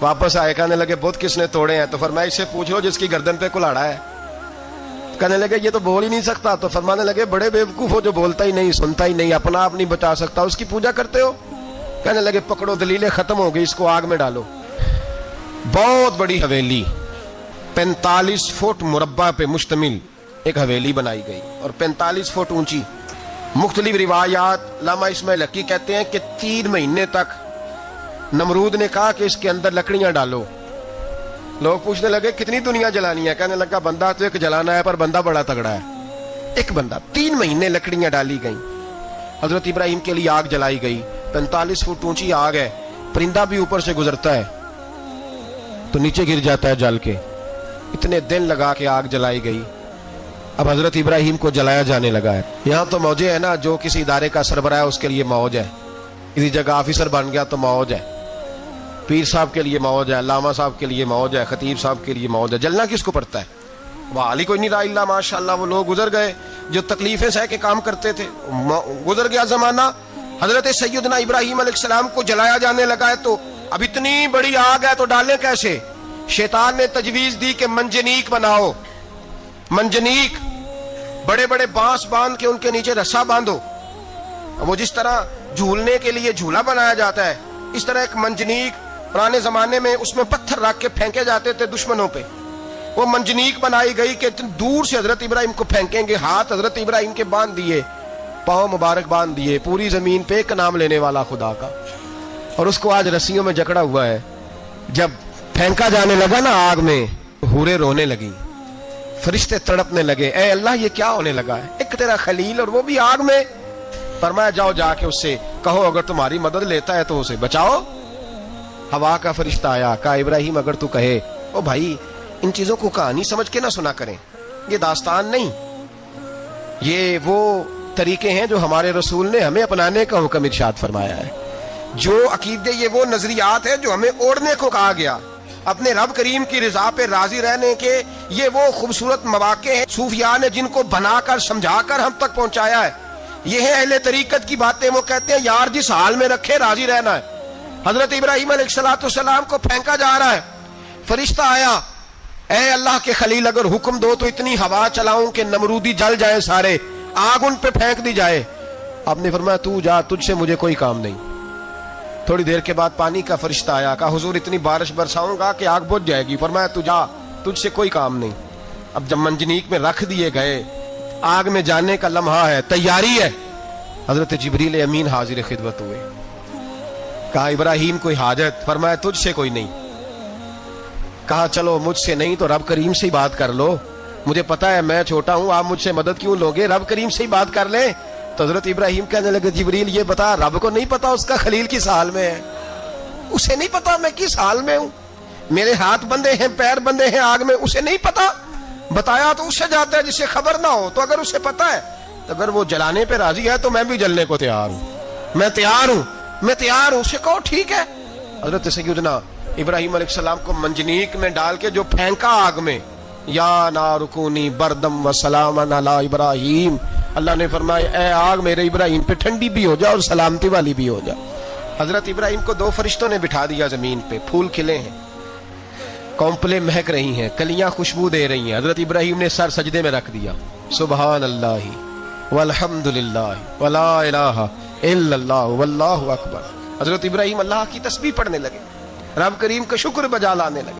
वापस आए, कहने लगे बुत किसने तोड़े हैं? तो फरमाया इससे पूछ लो जिसकी गर्दन पे कुल्हाड़ा है। कहने लगे ये तो बोल ही नहीं सकता। तो फरमाने लगे बड़े बेवकूफ हो, जो बोलता ही नहीं, सुनता ही नहीं, अपना आप नहीं बचा सकता, उसकी पूजा करते हो? कहने लगे पकड़ो, दलीलें खत्म हो गई, इसको आग में डालो। बहुत बड़ी हवेली, 45 फुट मुरब्बा पे मुश्तमिल एक हवेली बनाई गई और 45 फुट ऊंची। मुख्तलिफ रिवायात, लामा इस्माइल हकी कहते हैं कि 3 महीने तक नमरूद ने कहा कि इसके अंदर लकड़ियां डालो। लोग पूछने लगे कितनी दुनिया जलानी है? कहने लगा बंदा तो एक जलाना है, पर बंदा बड़ा तगड़ा है, एक बंदा। 3 महीने लकड़ियां डाली गई। हजरत इब्राहिम के लिए आग जलाई गई। 45 फुट ऊंची आग है, परिंदा भी ऊपर से गुजरता है तो नीचे गिर जाता है जल के। इतने दिन लगा के आग जलाई गई। अब हजरत इब्राहिम को जलाया जाने लगा है। यहाँ तो मौजे है ना, जो किसी इदारे का सरबराह है उसके लिए मौज है, किसी जगह ऑफिसर बन गया तो मौज है, पीर साहब के लिए मौज है, लामा साहब के लिए मौज है, खतीब साहब के लिए मौज है। जलना किसको पड़ता है? वाली कोई नहीं रहा, माशाअल्लाह वो लोग गुजर गए जो तकलीफें सह के काम करते थे, गुजर गया जमाना। हजरत सैयदना इब्राहिम अलैहिस्सलाम को जलाया जाने लगा है तो अब इतनी बड़ी आग है तो डालें कैसे? शैतान ने तजवीज दी कि मंजनीक बनाओ, मंजनीक, बड़े बड़े बांस बांध के उनके नीचे रस्सा बांधो। वो जिस तरह झूलने के लिए झूला बनाया जाता है, इस तरह एक मंजनीक पुराने जमाने में उसमें पत्थर रख के फेंके जाते थे दुश्मनों पे। वो मंजनीक बनाई गई कि दूर से हजरत इब्राहिम को फेंकेंगे। हाथ हजरत इब्राहिम के बांध दिए, पांव मुबारक बांध दिए, पूरी जमीन पे एक नाम लेने वाला खुदा का। और उसको आज रस्सियों में जकड़ा हुआ है। जब फेंका जाने लगा ना आग में, हूरें रोने लगी, फरिश्ते तड़पने लगे, ए अल्लाह ये क्या होने लगा है? एक तेरा खलील और वो भी आग में। फरमाया जाओ जाके उससे कहो अगर तुम्हारी मदद लेता है तो उसे बचाओ। हवा का फरिश्ता आया, कहा इब्राहिम अगर तू कहे। ओ भाई, इन चीजों को कहानी समझ के ना सुना करें, ये दास्तान नहीं, ये वो तरीके हैं जो हमारे रसूल ने हमें अपनाने का हुक्म इरशाद फरमाया है। जो अकीदे, ये वो नजरियात है जो हमें ओढ़ने को कहा गया। अपने रब करीम की रिजा पे राजी रहने के ये वो खूबसूरत मौके हैं सूफिया ने जिनको बनाकर समझाकर हम तक पहुंचाया है। ये है अहले तरीकत की बातें। वो कहते हैं यार जिस हाल में रखे राजी रहना है। हजरत इब्राहिम अलैहिस्सलाम को फेंका जा रहा है, फरिश्ता आया, ए अल्लाह के खलील अगर हुक्म दो तो इतनी हवा चलाऊं कि नमरूदी जल जाए सारे, आग उन पे फेंक दी जाए। आपने फरमाया तू जा, तुझसे मुझे कोई काम नहीं। थोड़ी देर के बाद पानी का फरिश्ता आया, कहा हुजूर इतनी बारिश बरसाऊंगा कि आग बुझ जाएगी। फरमाया तू जा, तुझसे कोई काम नहीं। अब जब मंजनीक में रख दिए गए, आग में जाने का लम्हा है, तैयारी है, हजरत जिब्रील अमीन हाजिर खिदमत हुए। कहा इब्राहिम कोई हाजत? फरमाया तुझसे कोई नहीं। कहा चलो मुझसे नहीं तो रब करीम से ही बात कर लो, मुझे पता है मैं छोटा हूं, आप मुझसे मदद क्यों लोगे, रब करीम से ही बात कर ले। तो हजरत इब्राहिम कहने लगे जिब्रील ये बता, रब को नहीं पता उसका खलील किस हाल में है? उसे नहीं पता मैं किस हाल में हूं? मेरे हाथ बंधे हैं, पैर बंधे हैं आग में, उसे नहीं पता? बताया तो उससे जाता है जिसे खबर ना हो। तो अगर उसे पता है तो अगर वो जलाने पे राजी है तो मैं भी जलने को तैयार हूं, मैं तैयार हूं, मैं तैयार हूं। उसे कहो ठीक है। हजरत सैयदना इब्राहिम अलैहिस्सलाम को मंजनीक में डाल के जो फेंका आग में, या नारुकूनी बरदम व सलामन अला इब्राहिम, अल्लाह ने फरमाया ए आग मेरे इब्राहिम पे ठंडी भी हो जा और सलामती वाली भी हो जा। हजरत इब्राहिम को 2 फरिश्तों ने बिठा दिया जमीन पे, फूल खिले हैं, कौंपले महक रही हैं, कलियां खुशबू दे रही हैं। हजरत इब्राहिम ने सर सजदे में रख दिया, सुबहान अल्लाहि वल्हम्दुलिल्लाहि वला इलाहा इल्लल्लाह वल्लाहु अकबर। हजरत इब्राहिम अल्लाह की तस्बीह पढ़ने लगे, रब करीम का शुक्र बजा लाने लगे।